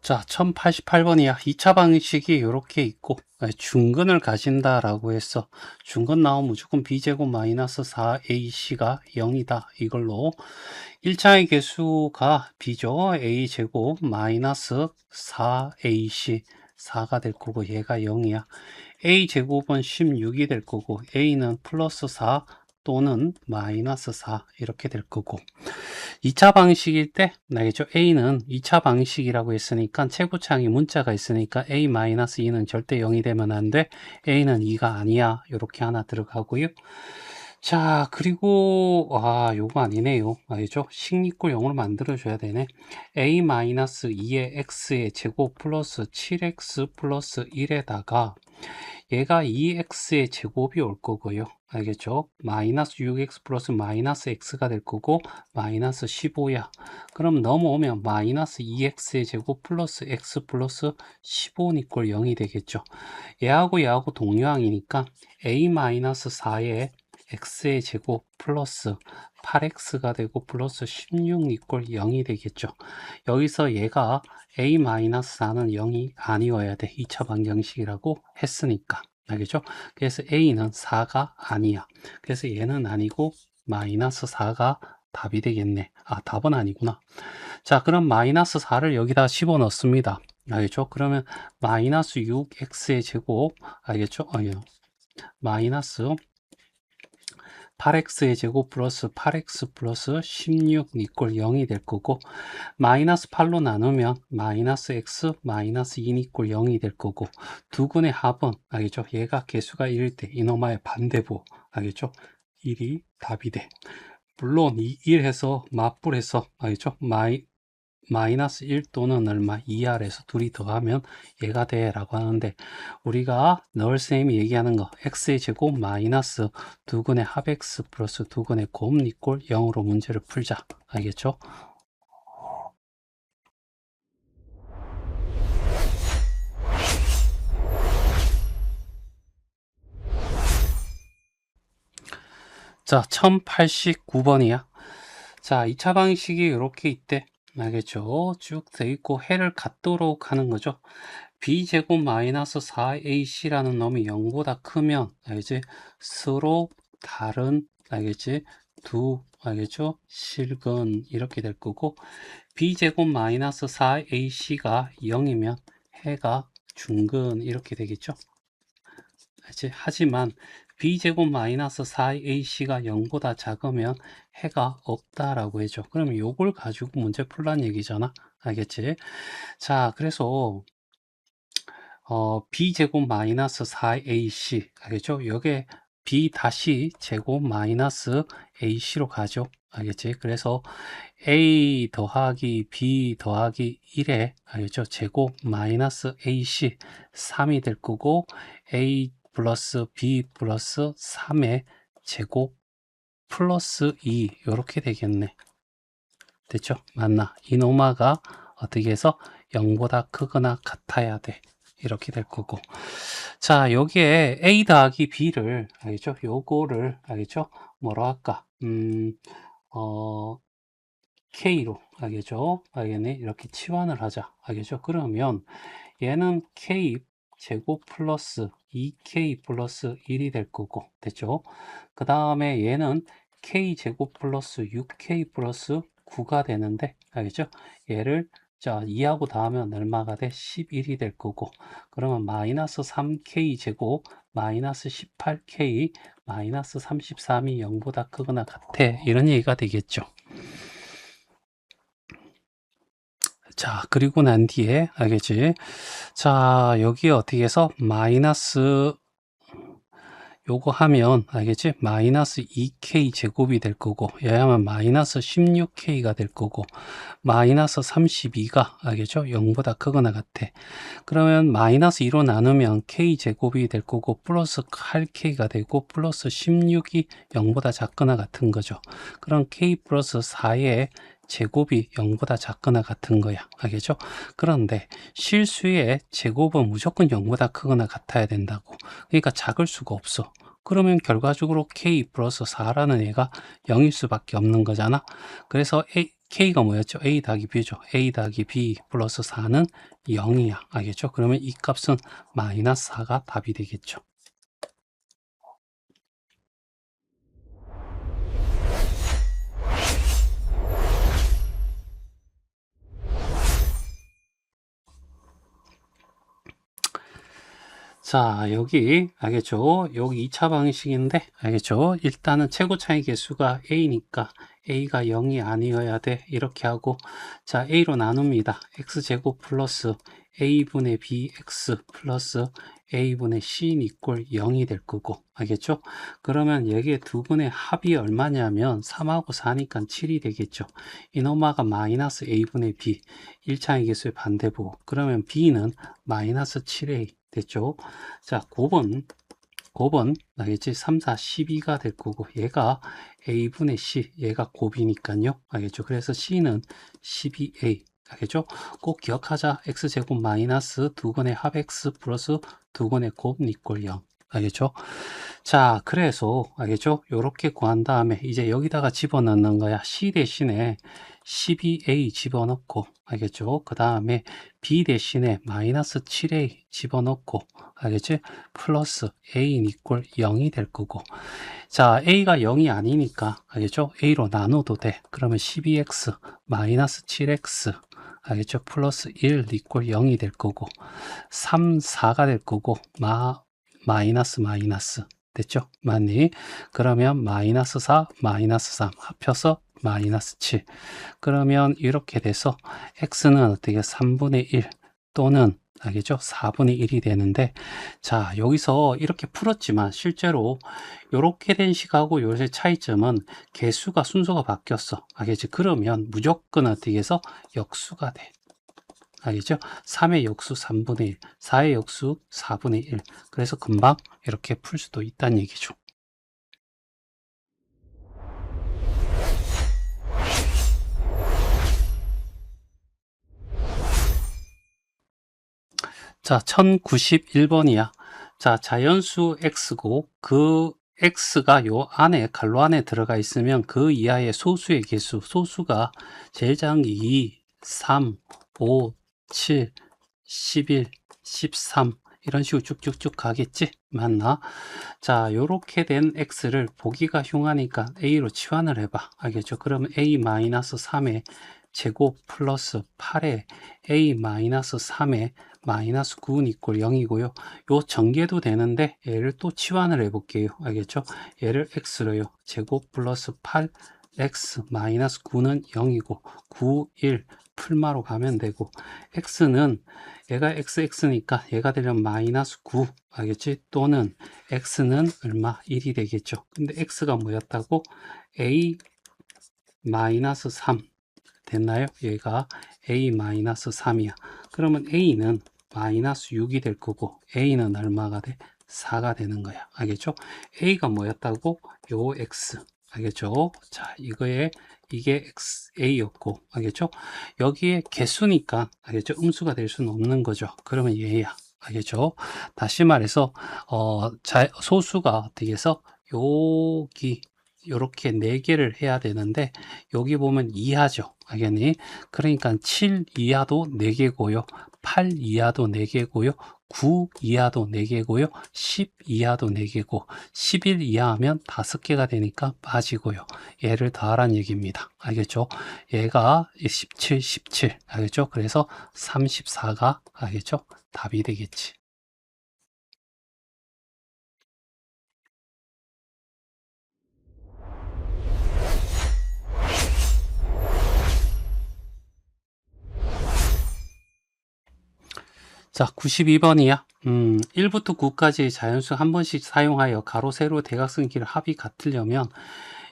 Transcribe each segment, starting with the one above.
자, 1088번이야. 2차 방식이 이렇게 있고, 중근을 가진다라고 해서, 중근 나오면 무조건 b제곱 마이너스 4ac가 0이다. 이걸로 1차의 개수가 b죠. a제곱 마이너스 4ac 4가 될 거고, 얘가 0이야. a제곱은 16이 될 거고, a는 플러스 4 또는 마이너스 4 이렇게 될 거고, 2차 방식일 때, 알겠죠? A는 2차 방식이라고 했으니까 최고창이 문자가 있으니까 A-2는 절대 0이 되면 안 돼. A는 2가 아니야. 이렇게 하나 들어가고요. 자, 그리고 요거 아니네요. 알죠? 식립고 0으로 만들어줘야 되네. A-2의 x의 제곱 플러스 7x 플러스 1에다가 얘가 2x의 제곱이 올 거고요. 알겠죠? 마이너스 6x 플러스 마이너스 x가 될 거고 마이너스 15야. 그럼 넘어오면 마이너스 2x의 제곱 플러스 x 플러스 15는 꼴 0이 되겠죠. 얘하고 동요항이니까 a-4의 x의 제곱 플러스 8x가 되고 플러스 16 이꼴 0이 되겠죠. 여기서 얘가 a-4는 0이 아니어야 돼. 2차 방정식이라고 했으니까. 알겠죠? 그래서 a는 4가 아니야. 그래서 얘는 아니고 마이너스 4가 답이 되겠네. 답은 아니구나. 자, 그럼 마이너스 4를 여기다 집어 넣습니다. 알겠죠? 그러면 마이너스 6x의 제곱, 알겠죠? 마이너스 8x의 제곱 플러스 8x 플러스 16 이꼴 0이 될 거고, 마이너스 8로 나누면 마이너스 x 마이너스 2 이꼴 0이 될 거고, 두 근의 합은 알겠죠? 얘가 개수가 1일 때 이놈의 반대부 알겠죠? 1이 답이 돼. 물론 이 1해서 맞불해서 알겠죠? 마이너스 1 또는 얼마 2r에서 둘이 더하면 얘가 돼 라고 하는데, 우리가 널쌤이 얘기하는 거 x의 제곱 마이너스 두근의 합 x 플러스 두근의 곱 이꼴 0으로 문제를 풀자. 알겠죠? 자, 1089번이야. 자, 2차 방식이 이렇게 있대. 알겠죠? 쭉 돼 있고 해를 갖도록 하는 거죠. b제곱 마이너스 4ac라는 놈이 0보다 크면 알겠지? 서로 다른 알겠지? 알겠죠? 실근 이렇게 될 거고, b제곱 마이너스 4ac가 0이면 해가 중근 이렇게 되겠죠? 알지? 하지만 b제곱 마이너스 4ac가 0보다 작으면 해가 없다라고 해줘. 그러면 요걸 가지고 문제 풀란 얘기잖아. 알겠지? 자, 그래서 b제곱 마이너스 4ac 알겠죠? 여기에 b 다시 제곱 마이너스 ac로 가죠. 알겠지? 그래서 a 더하기 b 더하기 1에 알겠죠? 제곱 마이너스 ac 3이 될 거고, a 플러스 b 플러스 3의 제곱 플러스 2 이렇게 되겠네. 됐죠? 맞나? 이 노마가 어떻게 해서 0보다 크거나 같아야 돼. 이렇게 될 거고. 자, 여기에 a 더하기 b를 알겠죠? 요거를 알겠죠? 뭐라 할까? k로 알겠죠? 알겠네? 이렇게 치환을 하자. 알겠죠? 그러면 얘는 k 제곱 플러스 2k 플러스 1이 될 거고, 됐죠? 그 다음에 얘는 k 제곱 플러스 6k 플러스 9가 되는데, 알겠죠? 얘를 자 2하고 더하면 얼마가 돼? 11이 될 거고, 그러면 마이너스 3k 제곱 마이너스 18k 마이너스 33이 0보다 크거나 같아, 이런 얘기가 되겠죠. 자, 그리고 난 뒤에 알겠지? 자, 여기 어떻게 해서 마이너스 요거 하면 알겠지? 마이너스 2k 제곱이 될 거고, 얘하면 마이너스 16k가 될 거고, 마이너스 32가 알겠죠? 0보다 크거나 같아. 그러면 마이너스 2로 나누면 k 제곱이 될 거고, 플러스 8k가 되고, 플러스 16이 0보다 작거나 같은 거죠. 그럼 k 플러스 4의 제곱이 0보다 작거나 같은 거야. 알겠죠? 그런데 실수의 제곱은 무조건 0보다 크거나 같아야 된다고. 그러니까 작을 수가 없어. 그러면 결과적으로 k 플러스 4라는 애가 0일 수밖에 없는 거잖아. 그래서 K가 뭐였죠? A 더하기 B죠. A 더하기 B 플러스 4는 0이야. 알겠죠? 그러면 이 값은 마이너스 4가 답이 되겠죠. 자, 여기 알겠죠? 여기 2차 방식인데 알겠죠? 일단은 최고 차이 개수가 A니까 A가 0이 아니어야 돼. 이렇게 하고 자, A로 나눕니다. X제곱 플러스 A분의 BX 플러스 A분의 C는 이꼴 0이 될 거고 알겠죠? 그러면 여기에 두 분의 합이 얼마냐면 3하고 4니까 7이 되겠죠. 이노마가 마이너스 A분의 B 1차의 개수의 반대보 그러면 B는 마이너스 7A 됐죠? 자, 9번 알겠지? 3, 4, 12가 될 거고 얘가 A분의 C 얘가 곱이니까요. 알겠죠? 그래서 C는 12A 알겠죠? 꼭 기억하자. X제곱 마이너스 두근의 합 X 플러스 두근의 곱 이꼴 0 알겠죠? 자, 그래서 알겠죠? 요렇게 구한 다음에 이제 여기다가 집어넣는 거야. C 대신에 12A 집어넣고 알겠죠? 그 다음에 B 대신에 마이너스 7A 집어넣고 알겠지? 플러스 A 이꼴 0이 될 거고 자, A가 0이 아니니까 알겠죠? A로 나눠도 돼. 그러면 12X 마이너스 7X 알겠죠? 플러스 1 이꼴 0이 될 거고 3, 4가 될 거고 마이너스 됐죠? 맞니? 그러면 마이너스 4, 마이너스 3 합쳐서 마이너스 7 그러면 이렇게 돼서 x는 어떻게 3분의 1 또는 알겠죠? 4분의 1이 되는데 자 여기서 이렇게 풀었지만 실제로 이렇게 된 식하고 요새 차이점은 개수가 순서가 바뀌었어 알겠지? 그러면 무조건 어떻게 해서 역수가 돼 알겠죠? 3의 역수 3분의 1, 4의 역수 4분의 1. 그래서 금방 이렇게 풀 수도 있다는 얘기죠. 자, 1091번이야. 자, 자연수 x고 그 x가 요 안에 갈로 안에 들어가 있으면 그 이하의 소수의 개수, 소수가 제일 작은 게 2, 3, 5, 7, 11, 13 이런 식으로 쭉쭉쭉 가겠지? 맞나? 자, 요렇게 된 x를 보기가 흉하니까 a로 치환을 해봐. 알겠죠? 그러면 a-3의 제곱 플러스 8에 a-3의 마이너스 9는 이꼴 0이고요. 요 전개도 되는데 얘를 또 치환을 해볼게요. 알겠죠? 얘를 x로요. 제곱 플러스 8x 마이너스 9는 0이고 9, 1 풀마로 가면 되고 x는 얘가 x니까 얘가 되려면 마이너스 9 알겠지? 또는 x는 얼마? 1이 되겠죠. 근데 x가 뭐였다고? a 마이너스 3 됐나요? 얘가 a 마이너스 3이야. 그러면 a는 마이너스 6이 될 거고 a는 얼마가 돼? 4가 되는 거야. 알겠죠? a가 뭐였다고? 요 x 알겠죠? 자, 이게 a였고 알겠죠? 여기에 개수니까 알겠죠? 음수가 될 수는 없는 거죠. 그러면 얘야. 알겠죠? 다시 말해서 소수가 어떻게 해서 여기 요렇게 4개를 해야 되는데 여기 보면 이하죠. 알겠니? 그러니까 7 이하도 4개고요. 8 이하도 4개고요. 9 이하도 4개고요. 10 이하도 4개고 11 이하하면 5개가 되니까 빠지고요. 얘를 더하란 얘기입니다. 알겠죠? 얘가 17, 17 알겠죠? 그래서 34가 알겠죠? 답이 되겠지. 자, 92번이야. 1부터 9까지 자연수 한 번씩 사용하여 가로, 세로, 대각선 길 합이 같으려면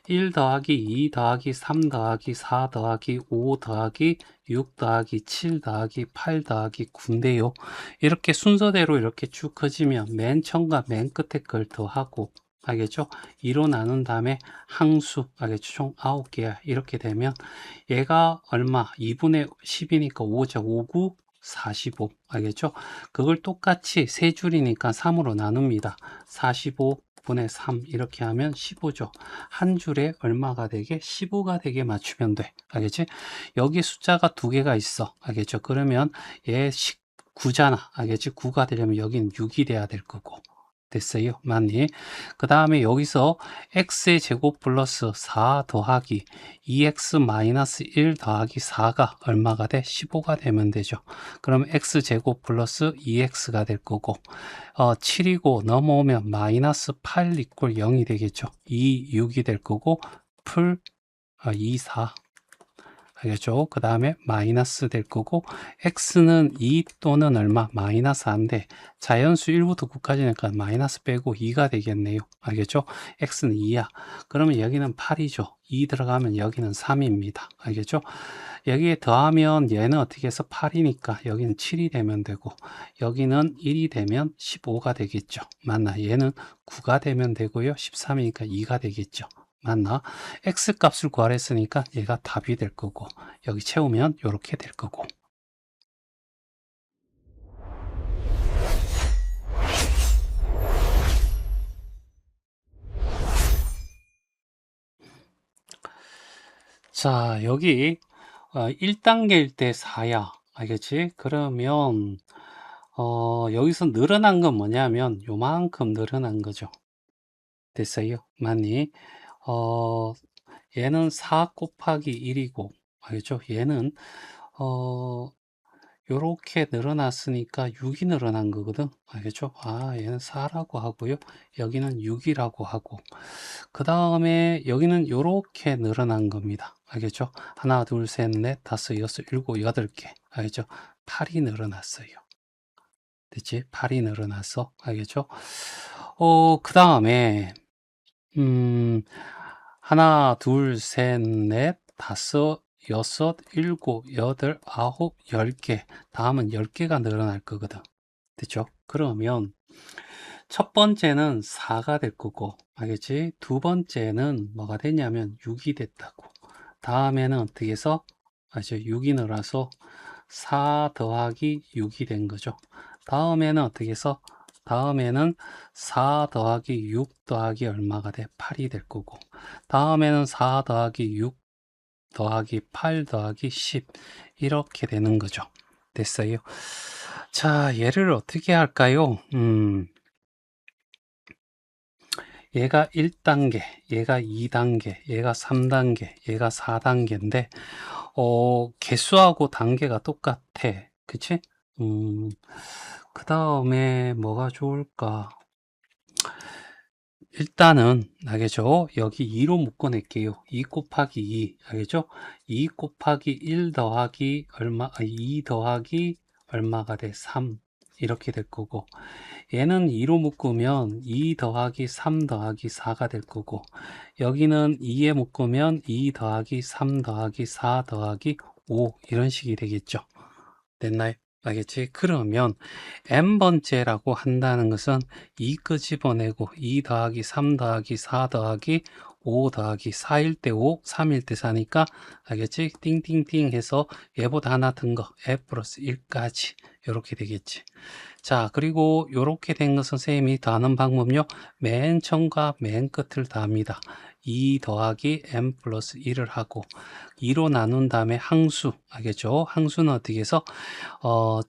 1 더하기 2 더하기 3 더하기 4 더하기 5 더하기 6 더하기 7 더하기 8 더하기 9인데요. 이렇게 순서대로 이렇게 쭉 커지면 맨 처음과 맨 끝에 걸 더하고 알겠죠? 2로 나눈 다음에 항수 알겠죠? 총 9개야. 이렇게 되면 얘가 얼마? 2분의 10이니까 5죠. 5, 9 45 알겠죠? 그걸 똑같이 세 줄이니까 3으로 나눕니다. 45 6분의 3 이렇게 하면 15죠. 한 줄에 얼마가 되게? 15가 되게 맞추면 돼. 알겠지? 여기 숫자가 두 개가 있어. 알겠죠? 그러면 얘 9잖아. 알겠지? 9가 되려면 여기는 6이 돼야 될 거고. 됐어요? 맞니? 그 다음에 여기서 x의 제곱 플러스 4 더하기 2x 마이너스 1 더하기 4가 얼마가 돼? 15가 되면 되죠. 그럼 x 제곱 플러스 2x가 될 거고 7이고 넘어오면 마이너스 8 이꼴 0이 되겠죠. 2, 6이 될 거고 풀 2, 4 알겠죠? 그 다음에 마이너스 될 거고 x는 2 또는 얼마? 마이너스 안 돼. 자연수 1부터 9까지니까 마이너스 빼고 2가 되겠네요. 알겠죠? x는 2야. 그러면 여기는 8이죠. 2 들어가면 여기는 3입니다. 알겠죠? 여기에 더하면 얘는 어떻게 해서 8이니까 여기는 7이 되면 되고 여기는 1이 되면 15가 되겠죠. 맞나? 얘는 9가 되면 되고요. 13이니까 2가 되겠죠. 맞나? x 값을 구하랬으니까 얘가 답이 될 거고 여기 채우면 이렇게 될 거고. 자, 여기 1단계일 때 4야. 알겠지? 그러면 여기서 늘어난 건 뭐냐면 요만큼 늘어난 거죠. 됐어요? 맞니? 얘는 4 곱하기 1이고 알겠죠? 얘는 요렇게 늘어났으니까 6이 늘어난 거거든. 알겠죠? 얘는 4라고 하고요. 여기는 6이라고 하고 그 다음에 여기는 요렇게 늘어난 겁니다. 알겠죠? 하나, 둘, 셋, 넷, 다섯, 여섯, 일곱, 여덟 개. 알겠죠? 8이 늘어났어요. 됐지? 8이 늘어났어. 알겠죠? 그 다음에 하나, 둘, 셋, 넷, 다섯, 여섯, 일곱, 여덟, 아홉, 10개. 다음은 10개가 늘어날 거거든. 됐죠? 그러면 첫 번째는 4가 될 거고, 알겠지? 두 번째는 뭐가 됐냐면 6이 됐다고. 다음에는 어떻게 해서, 6이 늘어서 4 더하기 6이 된 거죠. 다음에는 어떻게 해서, 다음에는 4 더하기 6 더하기 얼마가 돼? 8이 될 거고. 다음에는 4 더하기 6 더하기 8 더하기 10 이렇게 되는 거죠. 됐어요. 자, 얘를 어떻게 할까요? 얘가 1단계, 얘가 2단계, 얘가 3단계, 얘가 4단계인데 개수하고 단계가 똑같아. 그치? 그 다음에 뭐가 좋을까? 일단은 알겠죠? 여기 2로 묶어낼게요. 2 곱하기 2 알겠죠? 2 곱하기 1 더하기 얼마? 2 더하기 얼마가 돼? 3 이렇게 될 거고 얘는 2로 묶으면 2 더하기 3 더하기 4가 될 거고 여기는 2에 묶으면 2 더하기 3 더하기 4 더하기 5 이런 식이 되겠죠. 됐나요? 알겠지? 그러면 n번째라고 한다는 것은 2 끄집어내고 2 더하기 3 더하기 4 더하기 5 더하기 4일 때 5, 3일 때 4니까 알겠지? 띵띵띵 해서 얘보다 하나 든 거 f 플러스 1까지 이렇게 되겠지. 자, 그리고 이렇게 된 거 선생님이 더하는 방법요. 맨 처음과 맨 끝을 더합니다. 2 더하기 n 플러스 1을 하고 2로 나눈 다음에 항수 알겠죠? 항수는 어떻게 해서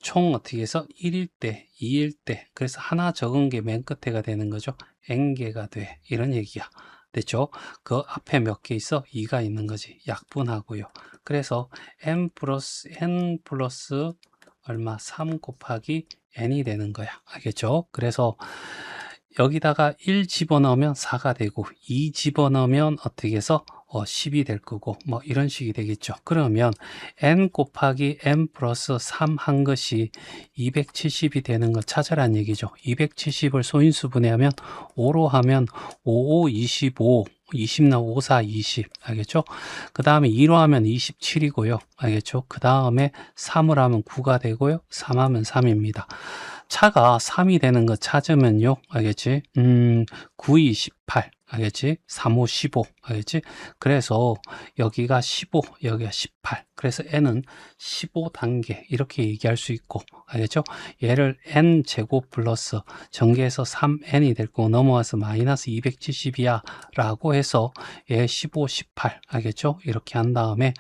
총 어떻게 해서 1일 때 2일 때 그래서 하나 적은 게 맨 끝에가 되는 거죠. n개가 돼 이런 얘기야. 됐죠? 그 앞에 몇 개 있어? 2가 있는 거지. 약분하고요. 그래서 n 플러스 얼마? 3 곱하기 n이 되는 거야. 알겠죠? 그래서 여기다가 1 집어넣으면 4가 되고 2 집어넣으면 어떻게 해서 10이 될 거고 뭐 이런 식이 되겠죠. 그러면 n 곱하기 n 플러스 3 한 것이 270이 되는 걸 찾으란 얘기죠. 270을 소인수분해하면 5로 하면 5, 5, 25 20나 5, 4, 20 알겠죠? 그 다음에 2로 하면 27이고요. 알겠죠? 그 다음에 3을 하면 9가 되고요. 3 하면 3입니다. 차가 3이 되는 거 찾으면요. 알겠지? 9, 28 알겠지? 3, 5, 15. 알겠지? 그래서 여기가 15, 여기가 18. 그래서 n은 15단계 이렇게 얘기할 수 있고, 알겠죠? 얘를 n 제곱 플러스 전개해서 3n이 될 거고 넘어와서 마이너스 270이야 라고 해서 얘 15, 18. 알겠죠? 이렇게 한 다음에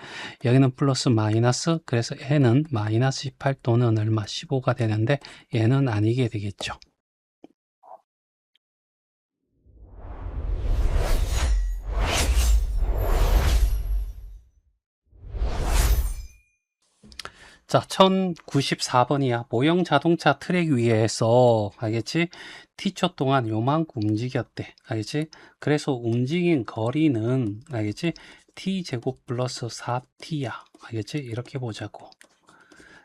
여기는 플러스 마이너스, 그래서 n은 마이너스 18 또는 얼마 15가 되는데 얘는 아니게 되겠죠. 자, 1094번이야. 모형 자동차 트랙 위에서, 알겠지? T초 동안 요만큼 움직였대. 알겠지? 그래서 움직인 거리는, 알겠지? T제곱 플러스 4T야. 알겠지? 이렇게 보자고.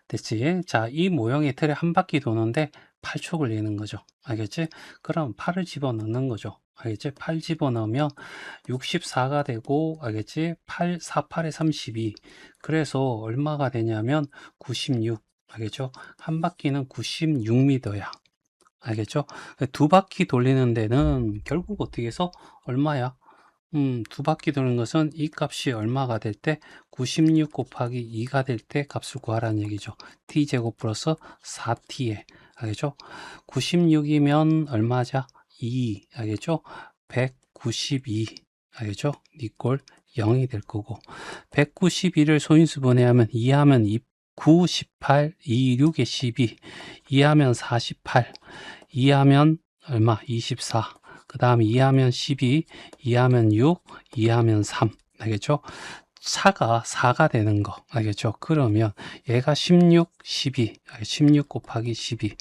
됐지? 자, 이 모형의 틀에 한 바퀴 도는데 8초 걸리는 거죠. 알겠지? 그럼 8을 집어넣는 거죠. 알겠지? 8 집어넣으면 64가 되고, 알겠지? 8, 4, 8에 32. 그래서 얼마가 되냐면 96. 알겠죠? 한 바퀴는 96m야. 알겠죠? 두 바퀴 돌리는 데는 결국 어떻게 해서 얼마야? 두 바퀴 도는 것은 이 값이 얼마가 될 때 96 곱하기 2가 될 때 값을 구하라는 얘기죠. t제곱 플러스 4t에 알겠죠? 96이면 얼마자? 2 알겠죠? 192 알겠죠? 니꼴 0이 될 거고 192를 소인수 분해하면 2하면 9, 18, 2, 6에 12 2하면 48 2하면 얼마? 24 그 다음에 2하면 12, 2하면 6, 2하면 3. 알겠죠? 차가 4가 되는 거. 알겠죠? 그러면 얘가 16, 12. 16 곱하기 12.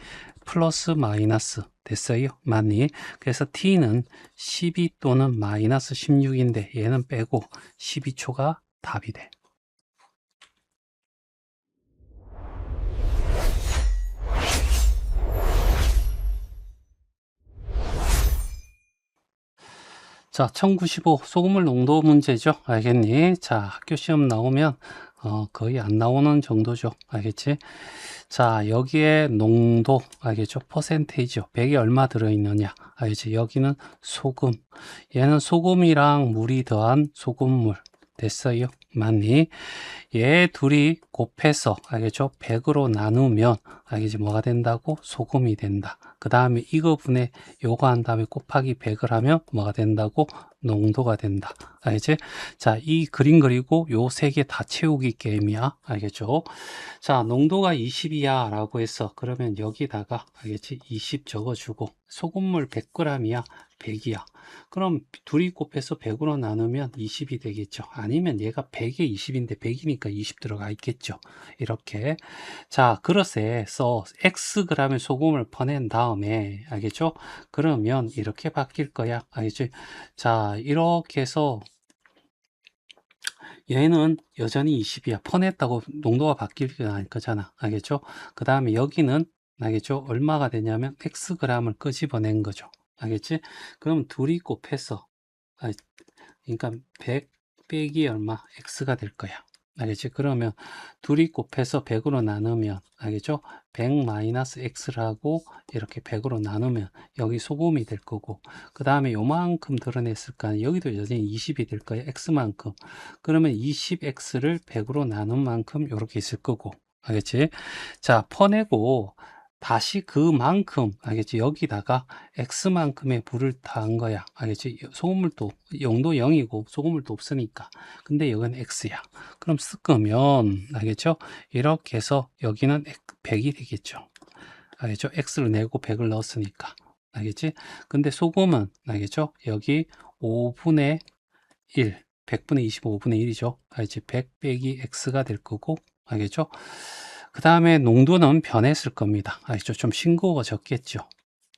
플러스 마이너스. 됐어요? 맞니? 그래서 t는 12 또는 마이너스 16인데 얘는 빼고 12초가 답이 돼. 자, 1095 소금물 농도 문제죠. 알겠니? 자, 학교 시험 나오면 거의 안 나오는 정도죠. 알겠지? 자, 여기에 농도 알겠죠? 퍼센테이지요. 100이 얼마 들어있느냐. 알겠지? 여기는 소금. 얘는 소금이랑 물이 더한 소금물. 됐어요? 맞니? 얘 둘이 곱해서 알겠죠? 100으로 나누면 알겠지? 뭐가 된다고? 소금이 된다. 그 다음에 이거분에 요거 한 다음에 곱하기 100을 하면 뭐가 된다고? 농도가 된다. 알겠지? 자, 이 그림 그리고 요 세 개 다 채우기 게임이야. 알겠죠? 자, 농도가 20이야 라고 했어. 그러면 여기다가 알겠지? 20 적어주고 소금물 100g이야. 100이야. 그럼 둘이 곱해서 100으로 나누면 20이 되겠죠. 아니면 얘가 100에 20인데 100이니까 20 들어가 있겠죠. 이렇게. 자, 그릇에서 Xg의 소금을 퍼낸 다음에, 알겠죠? 그러면 이렇게 바뀔 거야. 알겠지? 자, 이렇게 해서 얘는 여전히 20이야. 퍼냈다고 농도가 바뀔 거잖아. 알겠죠? 그 다음에 여기는 알겠죠? 얼마가 되냐면 Xg을 끄집어낸 거죠. 알겠지? 그럼 둘이 곱해서 그러니까 100 빼기 얼마? X가 될 거야. 알겠지? 그러면 둘이 곱해서 100으로 나누면 알겠죠? 100 마이너스 X라고 이렇게 100으로 나누면 여기 소금이 될 거고 그 다음에 요만큼 드러냈을까? 여기도 여전히 20이 될 거야. X만큼. 그러면 20X를 100으로 나눈 만큼 이렇게 있을 거고 알겠지? 자, 퍼내고 다시 그만큼 알겠지? 여기다가 X만큼의 물을 더한 거야. 알겠지? 소금물도 영도 0이고 소금물도 없으니까. 근데 여기는 X야. 그럼 섞으면 알겠죠? 이렇게 해서 여기는 100이 되겠죠. 알겠죠? X를 내고 100을 넣었으니까. 알겠지? 근데 소금은 알겠죠? 여기 5분의 1, 100분의 25분의 1이죠. 알겠지? 100 빼기 X가 될 거고. 알겠죠? 그 다음에 농도는 변했을 겁니다. 알겠죠? 좀 싱거워가 적겠죠.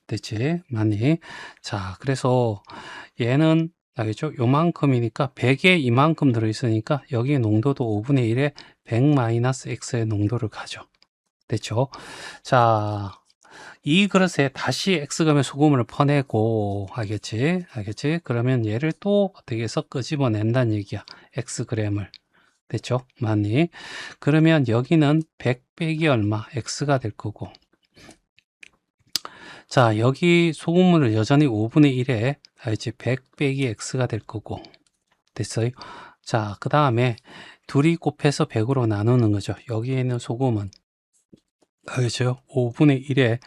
됐지? 맞니? 자, 그래서 얘는 알겠죠? 요만큼이니까 100에 이만큼 들어있으니까 여기 농도도 5분의 1에 100-x의 농도를 가져. 됐죠? 자, 이 그릇에 다시 X금의 소금을 퍼내고 알겠지? 알겠지? 그러면 얘를 또 어떻게 해서 끄집어낸다는 얘기야. Xg을. 됐죠? 맞니? 그러면 여기는 100 빼기 얼마? X가 될 거고. 자, 여기 소금물을 여전히 5분의 1에 알지? 100 빼기 x가 될 거고. 됐어요? 자, 그 다음에 둘이 곱해서 100으로 나누는 거죠. 여기에 있는 소금은 알죠? 5분의 1에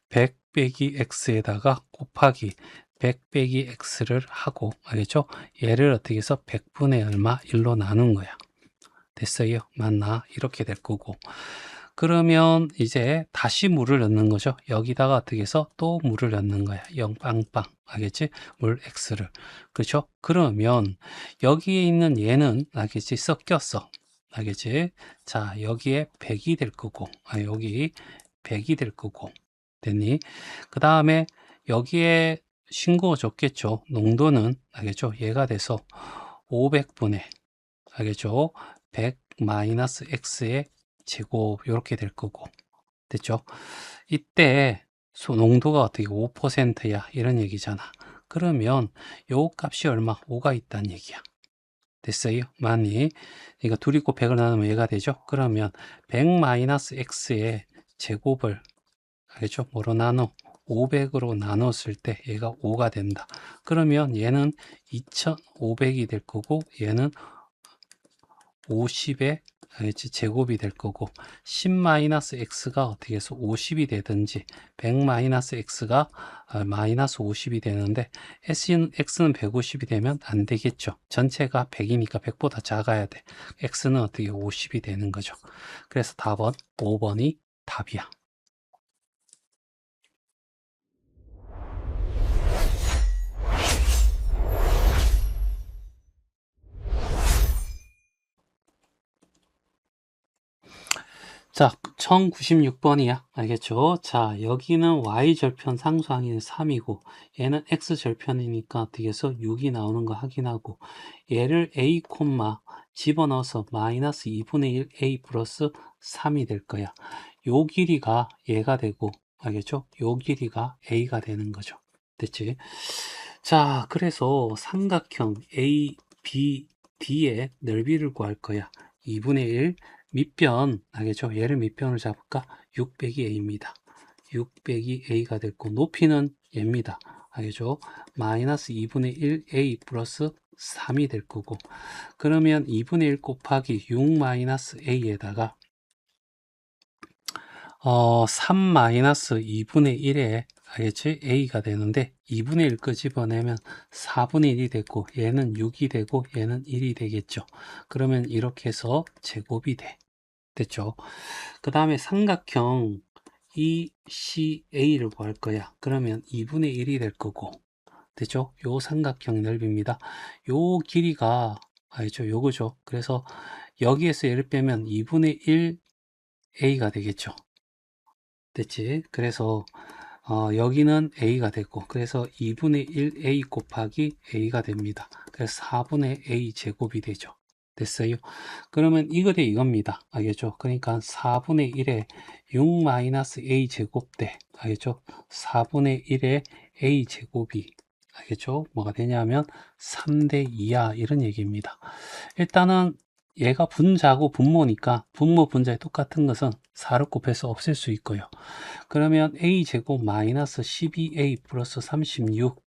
100 빼기 x에다가 곱하기 100 빼기 x를 하고, 알겠죠? 얘를 어떻게 해서 100분의 얼마 1로 나눈 거야. 됐어요? 맞나? 이렇게 될 거고. 그러면 이제 다시 물을 넣는 거죠. 여기다가 어떻게 해서 또 물을 넣는 거야. 0 빵빵. 알겠지? 물 X를. 그렇죠? 그러면 여기에 있는 얘는 알겠지? 섞였어. 알겠지? 자, 여기에 100이 될 거고. 여기 100이 될 거고. 됐니? 그 다음에 여기에 싱거워 줬겠죠. 농도는 알겠죠? 얘가 돼서 500분의 알겠죠? 100 마이너스 x의 제곱 이렇게 될 거고. 됐죠? 이때 농도가 어떻게 5%야 이런 얘기잖아. 그러면 요 값이 얼마? 5가 있다는 얘기야. 됐어요? 많이. 그러니까 둘이 곱 100을 나누면 얘가 되죠? 그러면 100 마이너스 x의 제곱을 알겠죠? 뭐로 나눠? 500으로 나눴을 때 얘가 5가 된다. 그러면 얘는 2500이 될 거고 얘는 50의 제곱이 될 거고 10-x가 어떻게 해서 50이 되든지 100-x가 마이너스 50이 되는데 x는 150이 되면 안 되겠죠. 전체가 100이니까 100보다 작아야 돼. x는 어떻게 50이 되는 거죠. 그래서 답은 5번이 답이야. 자, 1096번이야. 알겠죠? 자, 여기는 y절편 상수항이 3이고, 얘는 x절편이니까 어떻게 해서 6이 나오는 거 확인하고, 얘를 a, 집어넣어서 마이너스 2분의 1 a 플러스 3이 될 거야. 요 길이가 얘가 되고, 알겠죠? 요 길이가 a가 되는 거죠. 됐지? 자, 그래서 삼각형 a, b, d의 넓이를 구할 거야. 2분의 1 밑변, 알겠죠? 얘를 밑변을 잡을까? 6 빼기 a입니다. 6 빼기 a가 됐고, 높이는 얘입니다. 알겠죠? 마이너스 2분의 1 a 플러스 3이 될 거고, 그러면 2분의 1 곱하기 6 마이너스 a에다가 3 마이너스 2분의 1에 알겠지? a가 되는데 2분의 1 끄집어내면 4분의 1이 됐고 얘는 6이 되고 얘는 1이 되겠죠. 그러면 이렇게 해서 제곱이 돼. 됐죠? 그 다음에 삼각형 ECA를 구할 거야. 그러면 2분의 1이 될 거고 됐죠? 요 삼각형 넓이입니다. 요 길이가 알죠? 요거죠. 그래서 여기에서 얘를 빼면 2분의 1 A가 되겠죠. 됐지? 그래서 여기는 a가 됐고 그래서 2분의 1 a 곱하기 a가 됩니다. 그래서 4분의 a 제곱이 되죠. 됐어요? 그러면 이거대 이겁니다. 알겠죠? 그러니까 4분의 1에 6 마이너스 a 제곱 대 알겠죠? 4분의 1에 a 제곱이 알겠죠? 뭐가 되냐면 3대 2야 이런 얘기입니다. 일단은 얘가 분자고 분모니까 분모 분자에 똑같은 것은 4를 곱해서 없앨 수 있고요. 그러면 a제곱 마이너스 12a 플러스 36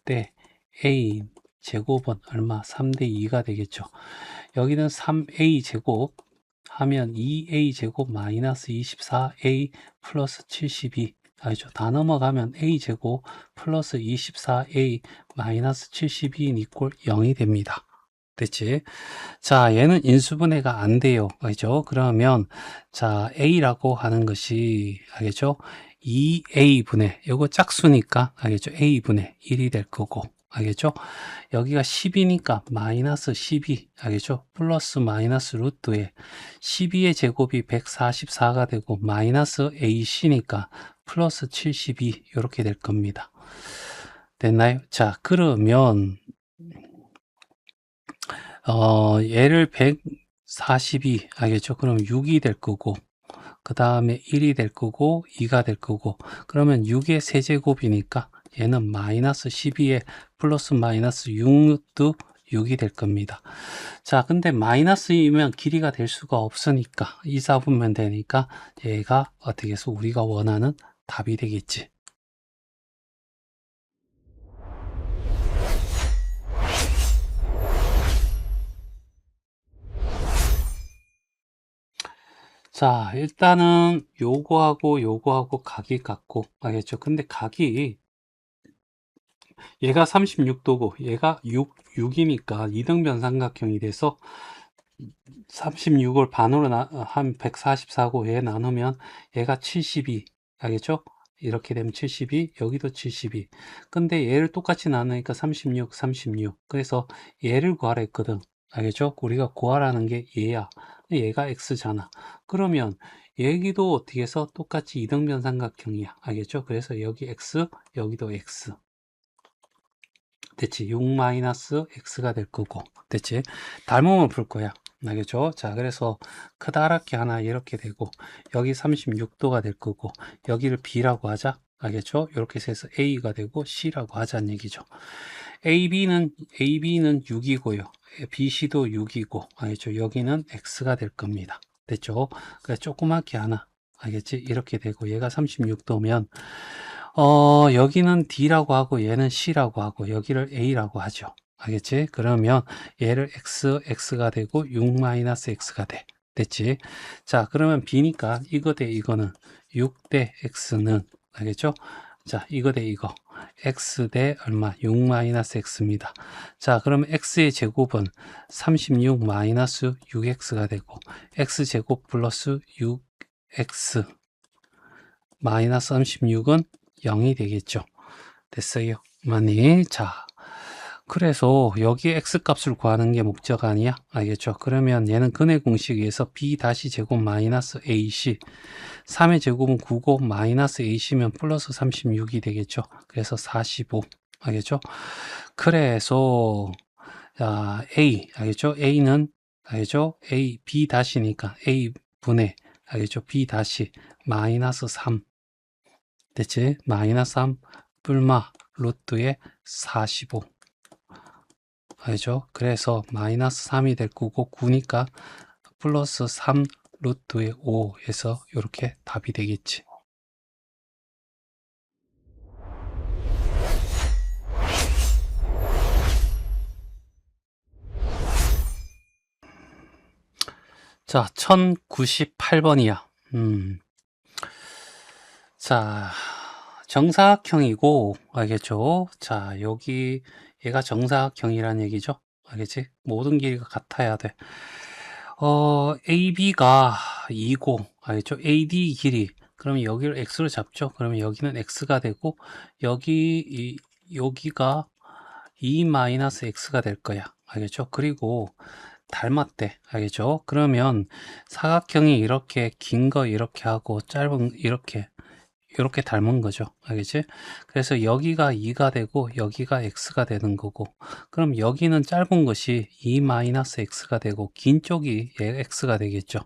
대 a 제곱은 얼마? 3대 2가 되겠죠. 여기는 3a 제곱 하면 2a 제곱 마이너스 24a 플러스 72 알죠? 다 넘어가면 a 제곱 플러스 24a 마이너스 72인 이꼴 0이 됩니다. 됐지? 자, 얘는 인수분해가 안 돼요. 알죠? 그러면, 자, A라고 하는 것이, 알겠죠? 2A분의, 요거 짝수니까, 알겠죠? A분의 1이 될 거고, 알겠죠? 여기가 10이니까 마이너스 12, 알겠죠? 플러스 마이너스 루트에 12의 제곱이 144가 되고, 마이너스 AC니까 플러스 72, 이렇게 될 겁니다. 됐나요? 자, 그러면, 얘를 142 알겠죠? 그럼 6이 될 거고 그 다음에 1이 될 거고 2가 될 거고 그러면 6의 세제곱이니까 얘는 마이너스 12에 플러스 마이너스 6도 6이 될 겁니다. 자, 근데 마이너스이면 길이가 될 수가 없으니까 2, 4분면 되니까 얘가 어떻게 해서 우리가 원하는 답이 되겠지. 자, 일단은 요거하고 각이 같고, 알겠죠? 근데 각이 얘가 36도고 얘가 6이니까 이등변 삼각형이 돼서 36을 반으로 한 144고 얘 나누면 얘가 72, 알겠죠? 이렇게 되면 72, 여기도 72. 근데 얘를 똑같이 나누니까 36, 36. 그래서 얘를 구하라 했거든. 알겠죠? 우리가 구하라는 게 얘야. 얘가 x잖아. 그러면 여기도 어떻게 해서 똑같이 이등변 삼각형이야. 알겠죠? 그래서 여기 x, 여기도 x. 됐지? 6 마이너스 x가 될 거고. 됐지? 닮으면 풀 거야. 알겠죠? 자, 그래서 크다랗게 하나 이렇게 되고, 여기 36도가 될 거고, 여기를 b라고 하자. 알겠죠? 이렇게 해서 a가 되고 c라고 하자는 얘기죠. ab는 6이고요. bc도 6이고, 알겠죠? 여기는 x가 될 겁니다. 됐죠? 그래서 조그맣게 하나. 알겠지? 이렇게 되고, 얘가 36도면, 여기는 D라고 하고 얘는 C라고 하고 여기를 A라고 하죠. 알겠지? 그러면 얘를 X가 되고 6-X가 돼. 됐지? 자, 그러면 B니까 이거 대 이거는 6 대 X는 알겠죠? 자, 이거 대 이거. X 대 얼마? 6-X입니다. 자, 그러면 X의 제곱은 36-6X가 되고 X제곱 플러스 6X 마이너스 36은 0이 되겠죠. 됐어요. 많이. 자, 그래서 여기 x 값을 구하는 게 목적 아니야? 알겠죠? 그러면 얘는 근의 공식에서 b 다시 제곱 마이너스 ac 3의 제곱은 9고 마이너스 ac면 플러스 36이 되겠죠. 그래서 45. 알겠죠? 그래서 자, a 알겠죠? a는 알겠죠? a b 다시니까 a 분의 알겠죠? b 다시 마이너스 3 됐지? 마이너스 3 뿔마 루트에 45 알죠? 그래서 마이너스 3이 될 거고 9니까 플러스 3 루트에 5에서 이렇게 답이 되겠지. 자, 1098번이야. 자, 정사각형이고, 알겠죠? 자, 여기 얘가 정사각형이란 얘기죠? 알겠지? 모든 길이가 같아야 돼. AB가 2고, 알겠죠? AD 길이. 그러면 여기를 X로 잡죠? 그러면 여기는 X가 되고, 여기가 2-X가 될 거야. 알겠죠? 그리고 닮았대. 알겠죠? 그러면 사각형이 이렇게 긴 거 이렇게 하고 짧은 이렇게 닮은 거죠. 알겠지? 그래서 여기가 2가 되고 여기가 x가 되는 거고 그럼 여기는 짧은 것이 2-x가 되고 긴 쪽이 x가 되겠죠.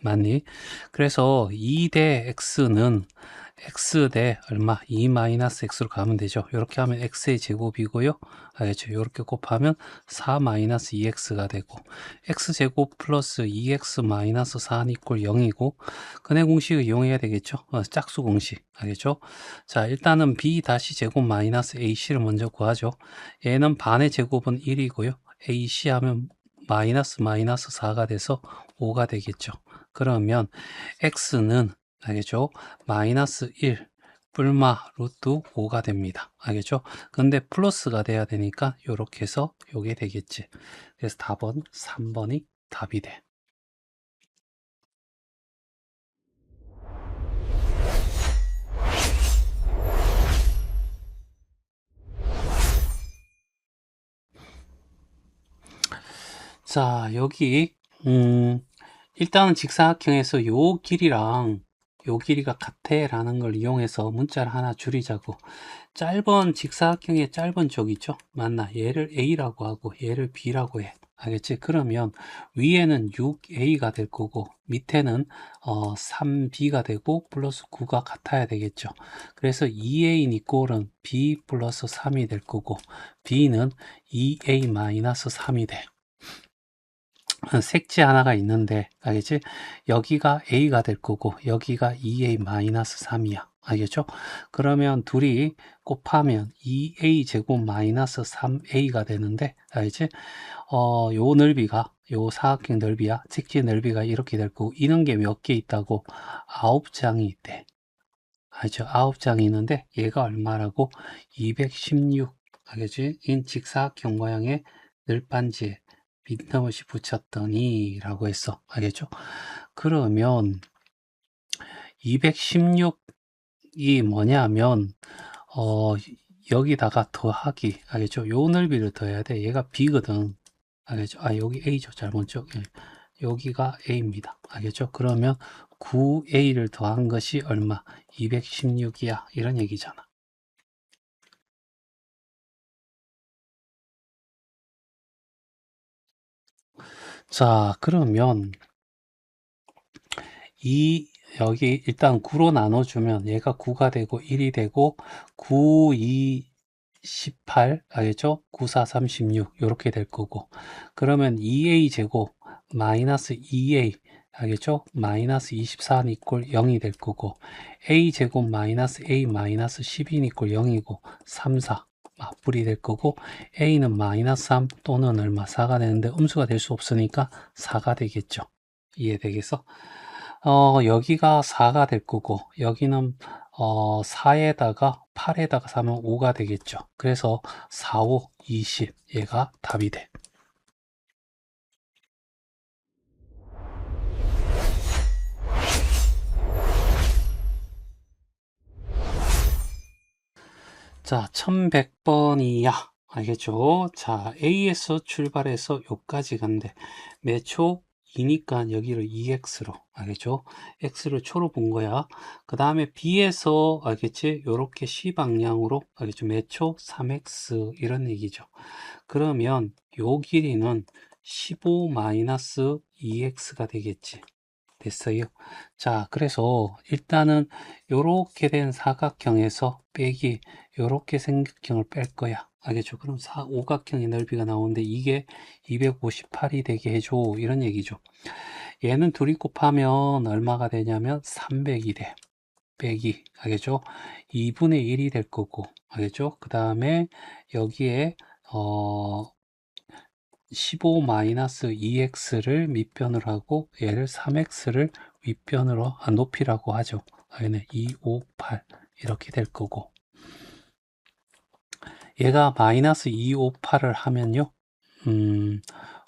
맞니? 그래서 2 대 x는 x 대 얼마? 2-x로 가면 되죠. 이렇게 하면 x의 제곱이고요. 알겠죠? 이렇게 곱하면 4-2x가 되고 x제곱 플러스 2x-4는 이꼴 0이고 근의 공식을 이용해야 되겠죠. 짝수 공식. 알겠죠? 자, 일단은 b 다시 제곱 마이너스 ac를 먼저 구하죠. 얘는 반의 제곱은 1이고요. ac 하면 마이너스 4가 돼서 5가 되겠죠. 그러면 x는 알겠죠? 마이너스 1 뿔마 루트 5가 됩니다. 알겠죠? 근데 플러스가 돼야 되니까 이렇게 해서 요게 되겠지. 그래서 답은 3번이 답이 돼. 자, 여기 일단은 직사각형에서 요 길이랑 요 길이가 같아 라는 걸 이용해서 문자를 하나 줄이자고. 짧은 직사각형의 짧은 쪽 있죠? 맞나? 얘를 A라고 하고 얘를 B라고 해. 알겠지? 그러면 위에는 6A가 될 거고 밑에는 3B가 되고 플러스 9가 같아야 되겠죠. 그래서 2A 이꼴은 B 플러스 3이 될 거고 B는 2A 마이너스 3이 돼. 색지 하나가 있는데 알겠지? 여기가 A가 될 거고 여기가 2A-3이야. 알겠죠? 그러면 둘이 곱하면 2A 제곱 마이너스 3A가 되는데 알겠지? 요 넓이가 요 사각형 넓이야. 색지 넓이가 이렇게 될 거고, 이런 게 몇 개 있다고? 9장이 있대. 알죠? 9장이 있는데 얘가 얼마라고? 216. 알겠지? 인 직사각형 모양의 늘반지에 빈틈없이 붙였더니 라고 했어. 알겠죠? 그러면 216이 뭐냐면 여기다가 더하기. 알겠죠? 요 넓이를 더해야 돼. 얘가 B거든. 알겠죠? 여기 A죠. 잘못 죠. 예. 여기가 A입니다. 알겠죠? 그러면 9A를 더한 것이 얼마? 216이야. 이런 얘기잖아. 자, 그러면 여기 일단 9로 나눠주면 얘가 9가 되고 1이 되고 9, 2, 18, 알겠죠? 9, 4, 36 이렇게 될 거고, 그러면 2a 제곱 마이너스 2a, 알겠죠? 마이너스 24는 이꼴 0이 될 거고, a 제곱 마이너스 a 마이너스 12는 이꼴 0이고 3, 4 맞불이 될 거고, a는 마이너스 3 또는 얼마? 4가 되는데 음수가 될 수 없으니까 4가 되겠죠. 이해되겠어? 여기가 4가 될 거고, 여기는 4에다가 8에다가 3은 5가 되겠죠. 그래서 4, 5, 20 얘가 답이 돼. 자, 1100번이야. 알겠죠? 자, A에서 출발해서 여기까지 간대. 몇 초? 2니까 여기를 2x로, 알겠죠? x를 초로 본 거야. 그 다음에 B에서, 알겠지? 요렇게 C 방향으로, 알겠죠? 몇 초? 3x 이런 얘기죠. 그러면 요 길이는 15-2x가 되겠지. 됐어요. 자, 그래서 일단은 요렇게 된 사각형에서 빼기 요렇게 삼각형을 뺄 거야. 알겠죠? 그럼 오각형의 넓이가 나오는데 이게 258이 되게 해줘. 이런 얘기죠. 얘는 둘이 곱하면 얼마가 되냐면 300이 돼. 빼기. 알겠죠? 2분의 1이 될 거고. 알겠죠? 그 다음에 여기에 15-2x를 밑변으로 하고 얘를 3x를 윗변으로 높이라고 하죠. 얘는 258 이렇게 될 거고, 얘가 마이너스 258을 하면요,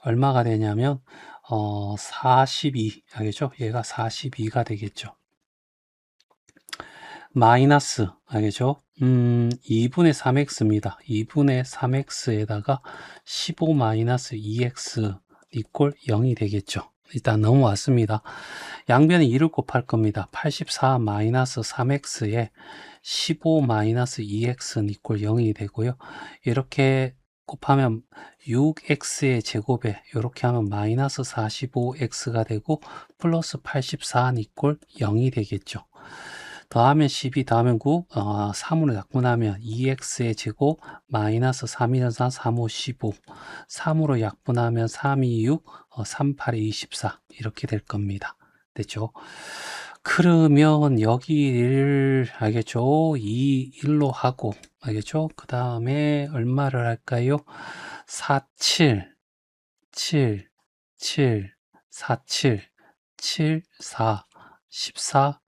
얼마가 되냐면 42, 알겠죠? 얘가 42가 되겠죠. 마이너스, 알겠죠? 2분의 3x입니다. 2분의 3x에다가 15-2x 이꼴 0이 되겠죠. 일단 넘어왔습니다. 양변에 2를 곱할 겁니다. 84-3x에 15-2x 이꼴 0이 되고요. 이렇게 곱하면 6x의 제곱에 이렇게 하면 마이너스 45x가 되고 플러스 84 이꼴 0이 되겠죠. 더하면 12, 더하면 9, 3으로 약분하면 2x의 제곱 마이너스 3, 2, 4, 3, 5, 15, 3으로 약분하면 3, 2, 6, 3, 8, 24 이렇게 될 겁니다. 됐죠? 그러면 여기를 알겠죠? 2, 1로 하고, 알겠죠? 그 다음에 얼마를 할까요? 4, 7, 7, 7, 4, 7, 7, 4, 14,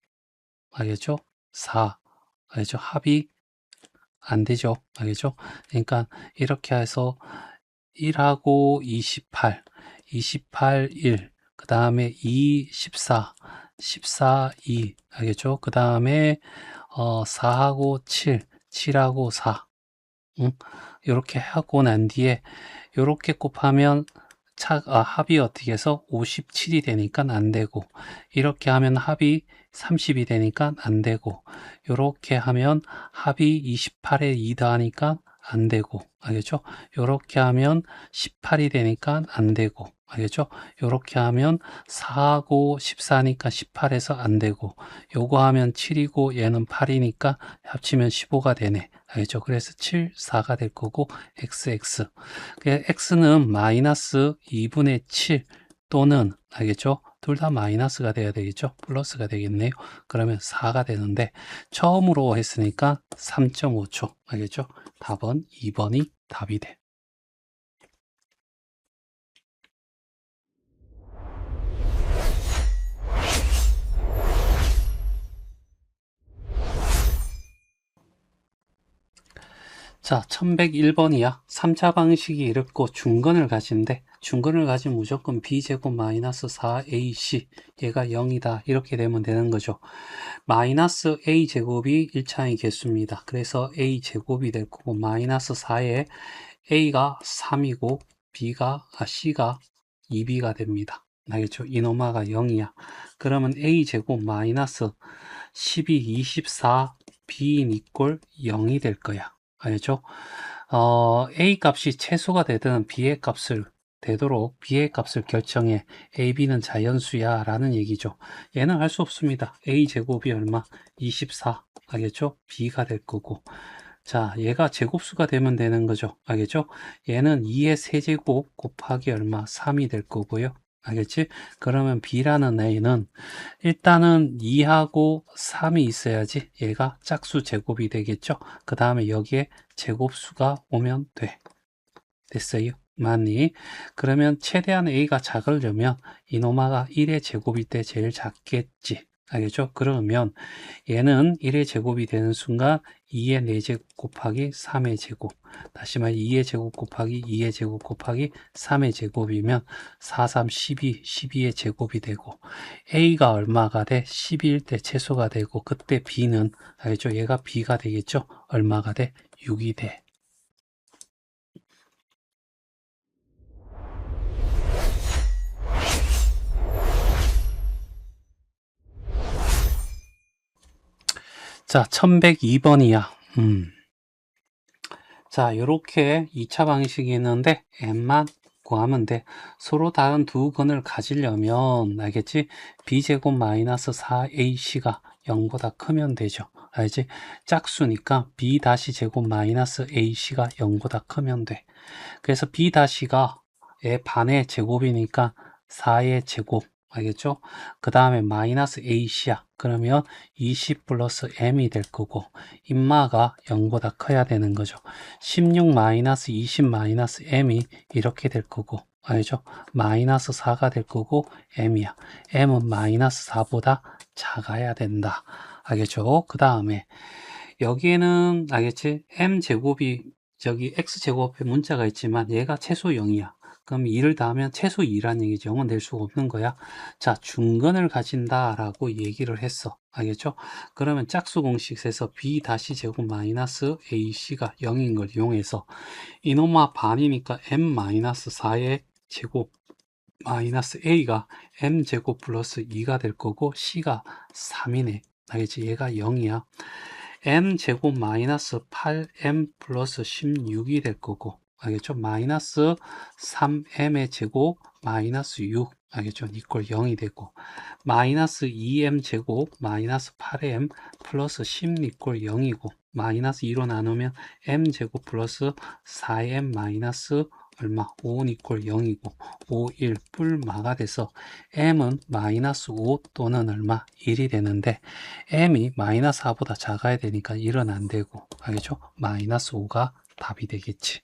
알겠죠? 4, 알겠죠? 합이 안 되죠? 알겠죠? 그러니까 이렇게 해서 1하고 28, 28, 1, 그 다음에 2, 14, 14, 2, 알겠죠? 그 다음에 4하고 7, 7하고 4, 응? 이렇게 하고 난 뒤에 이렇게 곱하면 합이 어떻게 해서 57이 되니까 안 되고, 이렇게 하면 합이 30이 되니까 안 되고, 이렇게 하면 합이 28에 2 더하니까 안 되고, 알겠죠? 이렇게 하면 18이 되니까 안 되고, 알겠죠? 이렇게 하면 4하고 14니까 18에서 안 되고, 요거 하면 7이고 얘는 8이니까 합치면 15가 되네. 알겠죠? 그래서 7, 4가 될 거고, XX. x는 마이너스 2분의 7 또는, 알겠죠? 둘 다 마이너스가 돼야 되겠죠? 플러스가 되겠네요. 그러면 4가 되는데 처음으로 했으니까 3.5초. 알겠죠? 답은 2번이 답이 돼. 자, 1101번이야. 3차 방식이 이렇고 중근을 가진대. 중근을 가지면 무조건 b제곱 마이너스 4ac 얘가 0이다. 이렇게 되면 되는 거죠. 마이너스 a제곱이 1차의 개수입니다. 그래서 a제곱이 될 거고 마이너스 4에 a가 3이고 c가 2b가 됩니다. 알겠죠? 이노마가 0이야. 그러면 a제곱 마이너스 12, 24 b인 이꼴 0이 될 거야. 알죠? A 값이 최소가 되든 B의 값을 되도록 B의 값을 결정해. A, B는 자연수야 라는 얘기죠. 얘는 할 수 없습니다. A 제곱이 얼마? 24. 알겠죠? B가 될 거고. 자, 얘가 제곱수가 되면 되는 거죠. 알겠죠? 얘는 2의 세제곱 곱하기 얼마? 3이 될 거고요. 알겠지? 그러면 B라는 A는 일단은 2하고 3이 있어야지 얘가 짝수 제곱이 되겠죠. 그 다음에 여기에 제곱수가 오면 돼. 됐어요? 맞니? 그러면 최대한 A가 작으려면 이노마가 1의 제곱일 때 제일 작겠지. 알겠죠? 그러면 얘는 1의 제곱이 되는 순간 2의 4제곱 곱하기 3의 제곱, 다시 말해 2의 제곱 곱하기 2의 제곱 곱하기 3의 제곱이면 4, 3, 12, 12의 제곱이 되고 A가 얼마가 돼? 12일 때 최소가 되고 그때 B는 알겠죠? 얘가 B가 되겠죠? 얼마가 돼? 6이 돼. 자, 1102번이야. 자, 요렇게 2차 방식이 있는데 n만 구하면 돼. 서로 다른 두 근을 가지려면 알겠지? b제곱 마이너스 4ac가 0보다 크면 되죠. 알지? 짝수니까 b 다시 제곱 마이너스 ac가 0보다 크면 돼. 그래서 b 다시가 의 반의 제곱이니까 4의 제곱. 알겠죠? 그 다음에 마이너스 ac야. 그러면 20 플러스 m이 될 거고 인마가 0보다 커야 되는 거죠. 16 마이너스 20 마이너스 m이 이렇게 될 거고 알죠? 마이너스 4가 될 거고 m이야. m은 마이너스 4보다 작아야 된다. 알겠죠? 그 다음에 여기에는 알겠지? m제곱이 저기 x제곱에 문자가 있지만 얘가 최소 0이야. 그럼 2를 더하면 최소 2란 얘기죠. 0은 될 수가 없는 거야. 자, 중근을 가진다라고 얘기를 했어. 알겠죠? 그러면 짝수 공식에서 b 다시 제곱 마이너스 ac가 0인 걸 이용해서 이노마 반이니까 m 마이너스 4의 제곱 마이너스 a가 m 제곱 플러스 2가 될 거고 c가 3이네. 알겠지? 얘가 0이야. m 제곱 마이너스 8m 플러스 16이 될 거고 알겠죠? 마이너스 3m의 제곱 마이너스 6 알겠죠? 이꼴 0이 되고 마이너스 2m 제곱 마이너스 8m 플러스 10 이꼴 0이고 마이너스 2로 나누면 m 제곱 플러스 4m 마이너스 얼마? 5 이꼴 0이고 5, 1 뿔마가 돼서 m은 마이너스 5 또는 얼마? 1이 되는데 m이 마이너스 4보다 작아야 되니까 1은 안 되고 알겠죠? 마이너스 5가 답이 되겠지.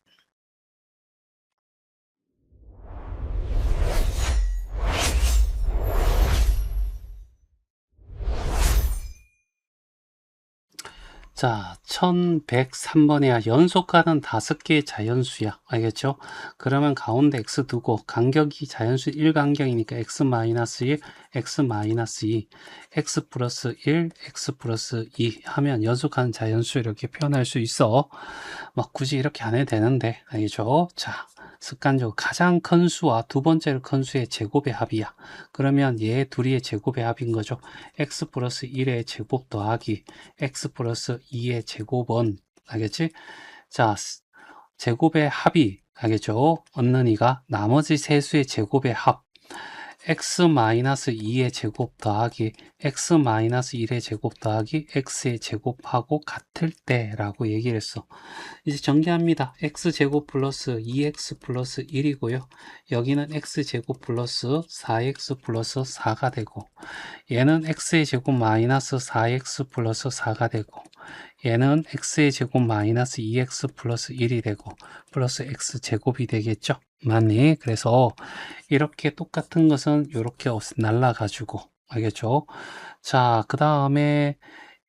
자, 1103번이야. 연속가는 5개의 자연수야. 알겠죠? 그러면 가운데 x 두고 간격이 자연수 1간격이니까 x-1, x-2, x 플러스 1, x 플러스 2 하면 연속하는 자연수 이렇게 표현할 수 있어. 막 굳이 이렇게 안 해도 되는데. 알겠죠? 자, 습관적으로 가장 큰 수와 두 번째로 큰 수의 제곱의 합이야. 그러면 얘 둘이의 제곱의 합인 거죠. x 플러스 1의 제곱 더하기 x 플러스 2의 제곱은 알겠지? 자, 제곱의 합이 알겠죠? 얻는 이가 나머지 세 수의 제곱의 합 x-2의 제곱 더하기 x-1의 제곱 더하기 x의 제곱하고 같을 때라고 얘기를 했어. 이제 정리합니다. x제곱 플러스 2x 플러스 1이고요. 여기는 x제곱 플러스 4x 플러스 4가 되고 얘는 x의 제곱 마이너스 4x 플러스 4가 되고 얘는 x의 제곱 마이너스 2x 플러스 1이 되고 플러스 x제곱이 되겠죠. 맞니? 그래서 이렇게 똑같은 것은 이렇게 날라가지고 알겠죠? 자, 그 다음에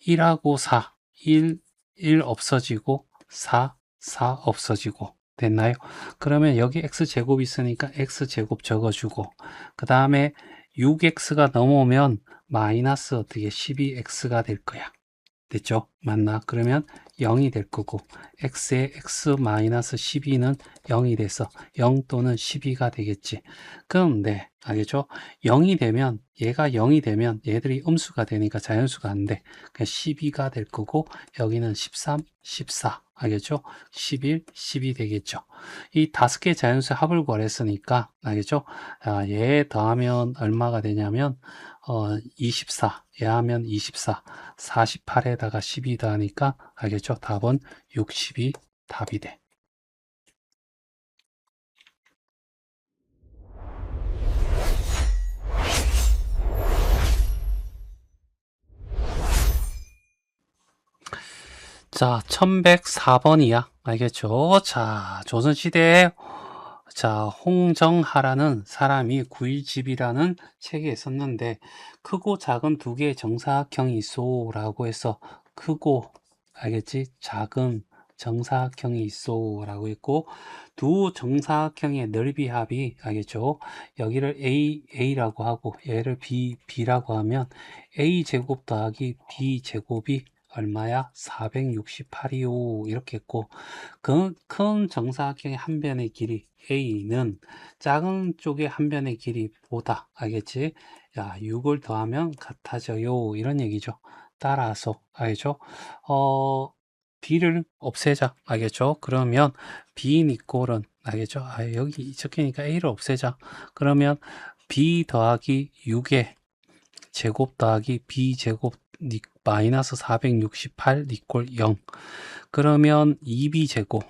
1하고 4 1 없어지고 4 4 없어지고 됐나요? 그러면 여기 x제곱 있으니까 x제곱 적어주고 그 다음에 6x가 넘어오면 마이너스 어떻게 12x가 될 거야. 됐죠? 맞나? 그러면 0이 될 거고 x의 x 마이너스 12는 0이 돼서 0 또는 12가 되겠지. 그런데 알겠죠? 0이 되면 얘가 0이 되면 얘들이 음수가 되니까 자연수가 안 돼. 그러니까 12가 될 거고 여기는 13, 14 알겠죠? 11, 12 되겠죠. 이 5개 자연수 합을 구했으니까 알겠죠? 얘 더하면 얼마가 되냐면 24, 얘 하면 24, 48에다가 12 더하니까 알겠죠? 답은 60이 답이 돼. 자, 1104번이야. 알겠죠? 자, 조선시대에 자, 홍정하라는 사람이 구일집이라는 책에 있었는데 크고 작은 두 개의 정사각형이 있소라고 해서 크고 알겠지? 작은 정사각형이 있소라고 했고 두 정사각형의 넓이 합이 알겠죠? 여기를 A라고 하고 얘를 B라고 하면 A제곱 더하기 B제곱이 얼마야? 468이요. 이렇게 했고 큰 정사각형의 한 변의 길이 A는 작은 쪽의 한 변의 길이보다 알겠지? 야, 6을 더하면 같아져요. 이런 얘기죠. 따라서 알겠죠? B를 없애자. 알겠죠? 그러면 B 니꼴은 알겠죠? 여기 적히니까 A를 없애자. 그러면 B 더하기 6의 제곱 더하기 B 제곱 마이너스 468 니꼴 0. 그러면 2b제곱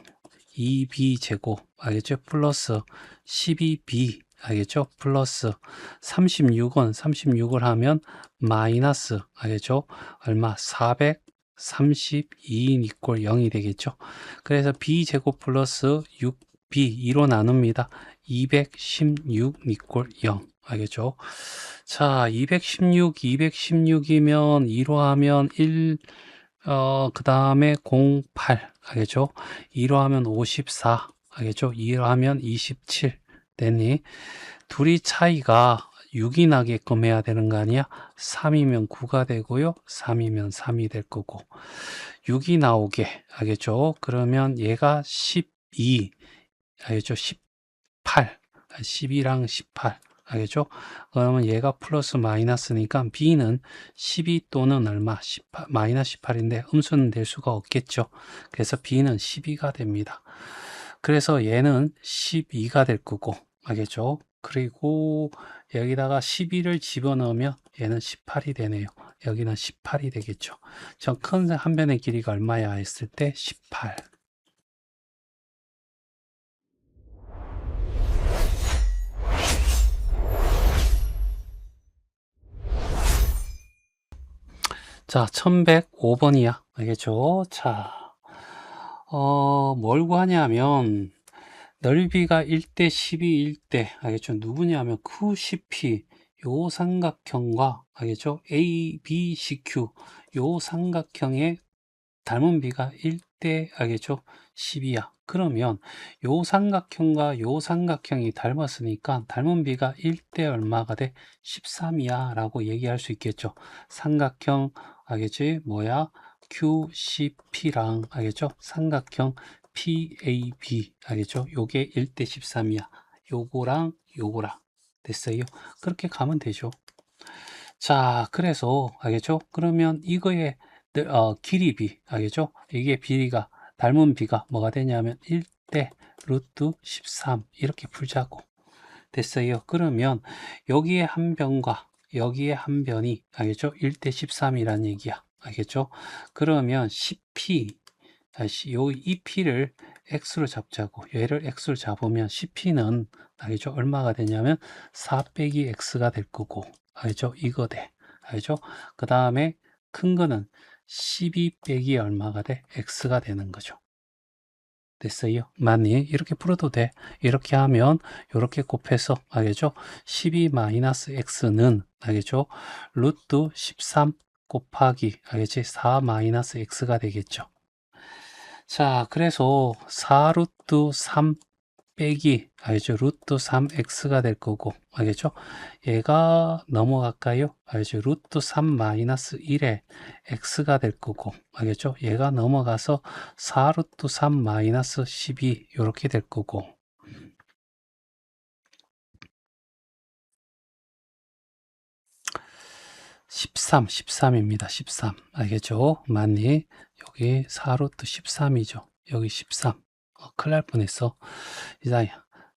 2b제곱 알겠죠? 플러스 12b 알겠죠? 플러스 36은 36을 하면 마이너스 알겠죠? 얼마? 432 이꼴 0이 되겠죠? 그래서 b제곱 플러스 6b 2로 나눕니다. 216 이꼴 0 알겠죠? 자, 216이면 2로 하면 1 그 다음에 08 알겠죠? 2로 하면 54 알겠죠? 2로 하면 27 됐니? 둘이 차이가 6이 나게끔 해야 되는 거 아니야? 3이면 9가 되고요. 3이면 3이 될 거고 6이 나오게 알겠죠? 그러면 얘가 12 알겠죠? 18 12랑 18 알겠죠? 그러면 얘가 플러스 마이너스니까 B는 12 또는 얼마? 18, 마이너스 18인데 음수는 될 수가 없겠죠. 그래서 B는 12가 됩니다. 그래서 얘는 12가 될 거고 알겠죠? 그리고 여기다가 12를 집어넣으면 얘는 18이 되네요. 여기는 18이 되겠죠. 저 큰 한 변의 길이가 얼마야 했을 때 18. 자, 1105번이야. 알겠죠? 자, 뭘 구하냐면, 넓이가 1대 12일 때, 알겠죠? 누구냐면, QCP, 요 삼각형과, 알겠죠? ABCQ, 요 삼각형의 닮은 비가 1대, 알겠죠? 10이야. 그러면, 요 삼각형과 요 삼각형이 닮았으니까, 닮은 비가 1대 얼마가 돼? 13이야. 라고 얘기할 수 있겠죠. 삼각형, 알겠지? 뭐야? QCP랑, 알겠죠? 삼각형 PAB, 알겠죠? 요게 1대 13이야. 요거랑 요거랑. 됐어요? 그렇게 가면 되죠. 자, 그래서, 알겠죠? 그러면 이거의 길이 비, 알겠죠? 이게 비가, 닮은 비가 뭐가 되냐면 1대 루트 13, 이렇게 풀자고. 됐어요. 그러면 여기에 한 변과 여기에 한 변이 알겠죠? 1대 13이란 얘기야. 알겠죠? 그러면 10p 이 p를 x로 잡자고. 얘를 x로 잡으면 10p는 알겠죠? 얼마가 되냐면 4 빼기 x가 될 거고. 알겠죠? 이거 돼. 알겠죠? 그 다음에 큰 거는 12 빼기 얼마가 돼? x가 되는 거죠. 됐어요? 맞니? 이렇게 풀어도 돼. 이렇게 하면 이렇게 곱해서 알겠죠? 12-x는 알겠죠? 루트 13 곱하기 알겠지? 4 x가 되겠죠. 자, 그래서 4 루트 3 빼기, 알죠? 루트 3x가 될 거고, 알겠죠? 얘가 넘어갈까요? 알죠? 루트 3 마이너스 1에 x가 될 거고, 알겠죠? 얘가 넘어가서 4 루트 3 마이너스 12, 이렇게 될 거고, 13입니다. 13. 알겠죠? 맞니? 여기 4루트 13이죠. 여기 13. 큰일 날 뻔했어.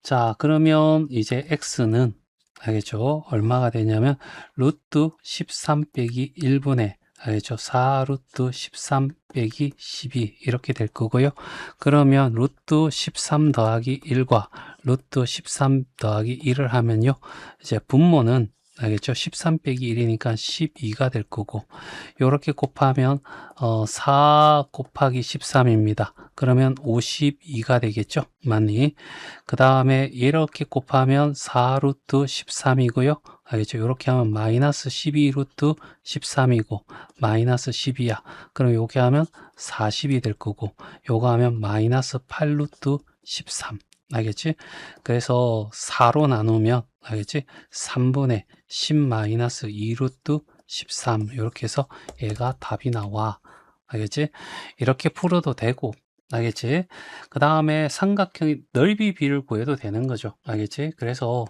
자, 그러면 이제 x는 알겠죠? 얼마가 되냐면 루트 13 빼기 1분의 알겠죠? 4 루트 13 빼기 12 이렇게 될 거고요. 그러면 루트 13 더하기 1과 루트 13 더하기 1을 하면요. 이제 분모는 알겠죠? 13 빼기 1이니까 12가 될 거고 요렇게 곱하면 4 곱하기 13입니다. 그러면 52가 되겠죠? 맞니? 그 다음에 이렇게 곱하면 4 루트 13이고요. 알겠죠? 이렇게 하면 마이너스 12 루트 13이고 마이너스 12야. 그럼 요게 하면 40이 될 거고 요거 하면 마이너스 8 루트 13. 알겠지? 그래서 4로 나누면 알겠지? 3분의 10 마이너스 2 루트 13 이렇게 해서 얘가 답이 나와. 알겠지? 이렇게 풀어도 되고 알겠지? 그 다음에 삼각형의 넓이 비를 구해도 되는 거죠. 알겠지? 그래서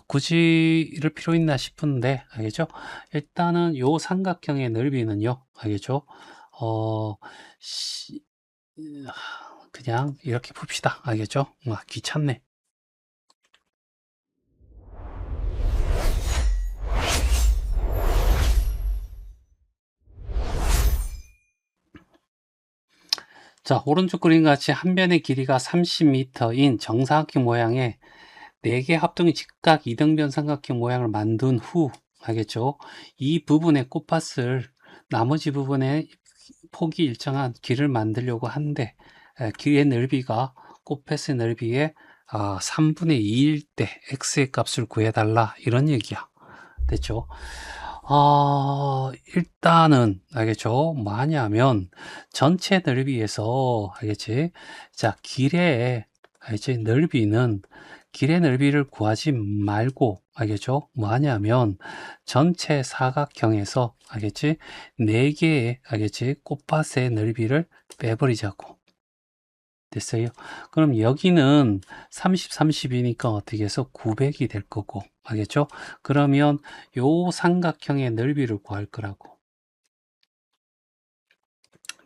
굳이 이럴 필요 있나 싶은데 알겠죠? 일단은 요 삼각형의 넓이는요. 알겠죠? 어, 시- 그냥 이렇게 풉시다. 알겠죠? 귀찮네. 자, 오른쪽 그림 같이 한 변의 길이가 30m인 정사각형 모양의 4개 합동의 직각 이등변 삼각형 모양을 만든 후, 알겠죠? 이 부분에 곱밭을 나머지 부분에 폭이 일정한 길을 만들려고 하는데 길의 넓이가 곱펫의 넓이의 3분의 2일 때 x의 값을 구해달라 이런 얘기야. 됐죠? 일단은 알겠죠? 뭐하냐면 전체 넓이에서 알겠지? 자, 길의 알겠지? 넓이는 길의 넓이를 구하지 말고 알겠죠? 뭐하냐면 전체 사각형에서 알겠지? 4개의 알겠지? 곱밭의 넓이를 빼버리자고. 됐어요? 그럼 여기는 30, 30이니까 어떻게 해서 900이 될 거고, 알겠죠? 그러면 요 삼각형의 넓이를 구할 거라고.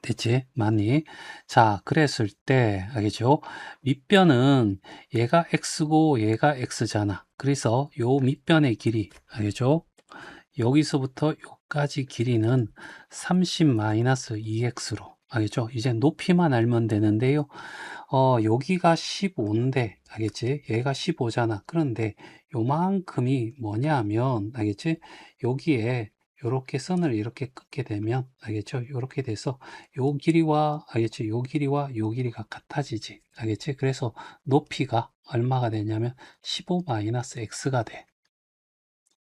됐지? 맞니? 자, 그랬을 때, 알겠죠? 밑변은 얘가 x고 얘가 x잖아. 그래서 요 밑변의 길이, 알겠죠? 여기서부터 여기까지 길이는 30-2x로. 알겠죠? 이제 높이만 알면 되는데요. 여기가 15인데, 알겠지? 얘가 15잖아. 그런데 요만큼이 뭐냐 하면, 알겠지? 여기에 요렇게 선을 이렇게 긋게 되면, 알겠죠? 요렇게 돼서 요 길이와, 알겠지? 요 길이와 요 길이가 같아지지. 알겠지? 그래서 높이가 얼마가 되냐면 15-x가 돼.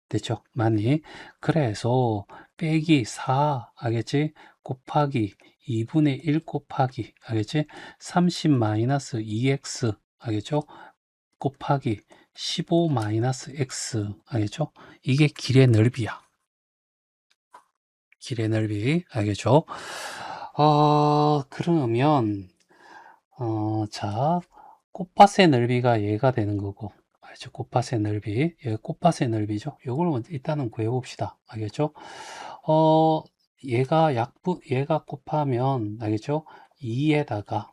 됐죠? 맞니? 그래서 빼기 4, 알겠지? 곱하기 2분의 1 곱하기, 알겠지? 30-2x, 알겠죠? 곱하기 15-x, 알겠죠? 이게 길의 넓이야. 길의 넓이, 알겠죠? 그러면, 자, 꽃밭의 넓이가 얘가 되는 거고, 알죠? 꽃밭의 넓이, 얘 꽃밭의 넓이죠? 요걸 먼저 일단은 구해봅시다. 알겠죠? 어, 얘가 곱하면, 알겠죠? 2에다가,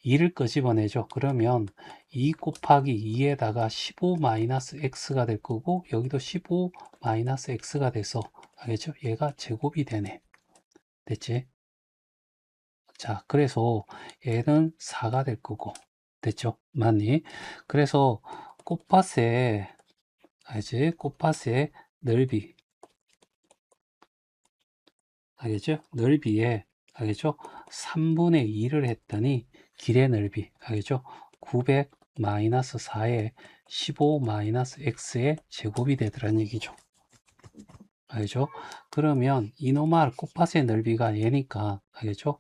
2를 끄집어내죠. 그러면 2 곱하기 2에다가 15-x가 될 거고, 여기도 15-x가 돼서, 알겠죠? 얘가 제곱이 되네. 됐지? 자, 그래서 얘는 4가 될 거고. 됐죠? 맞니? 그래서 꽃밭의, 알지? 꽃밭의 넓이. 알겠죠? 넓이에, 알겠죠? 3분의 2를 했더니 길의 넓이. 알겠죠? 900-4에 15-x의 제곱이 되더란 얘기죠. 알겠죠? 그러면 이노말 꽃밭의 넓이가 얘니까, 알겠죠?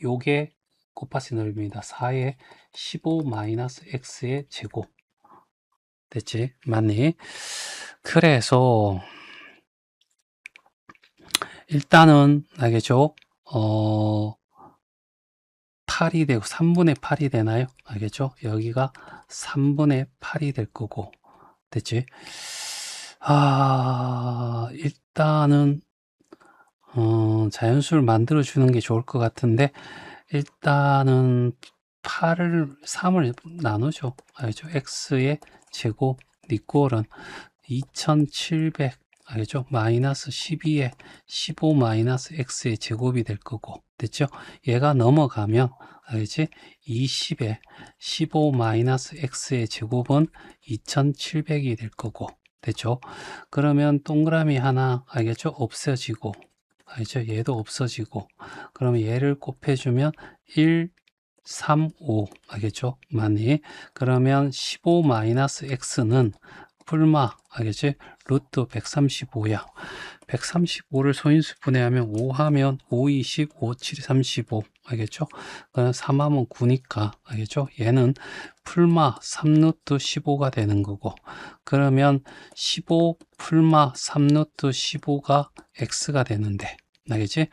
요게 곱하기 넓입니다. 4에 15 마이너스 x의 제곱. 됐지? 맞니? 그래서 일단은 알겠죠? 8이 되고 3분의 8이 되나요? 알겠죠? 여기가 3분의 8이 될 거고. 됐지? 일단은 자연수를 만들어 주는 게 좋을 것 같은데 일단은 3을 나누죠. 알죠? x의 제곱 니꼴은 2700 알겠죠? 마이너스 12에 15 마이너스 x의 제곱이 될 거고. 됐죠? 얘가 넘어가면 알겠지? 20에 15 마이너스 x의 제곱은 2700이 될 거고. 됐죠? 그러면 동그라미 하나 알겠죠? 없어지고 알죠? 얘도 없어지고 그러면 얘를 곱해주면 1, 3, 5 알겠죠? 많이 그러면 15 마이너스 x는 풀마 알겠지? 루트 135야. 135를 소인수 분해하면 5 하면 5, 20, 5, 7, 35 알겠죠? 그럼 3 하면 9니까 알겠죠? 얘는 풀마 3루트 15가 되는 거고 그러면 15 풀마 3루트 15가 x가 되는데 알겠지?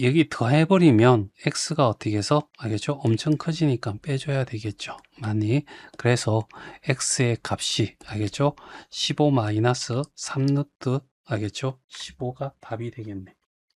여기 더해버리면 x가 어떻게 해서 알겠죠? 엄청 커지니까 빼줘야 되겠죠. 많이. 그래서 x의 값이 알겠죠? 15 마이너스 3루트 알겠죠? 15가 답이 되겠네.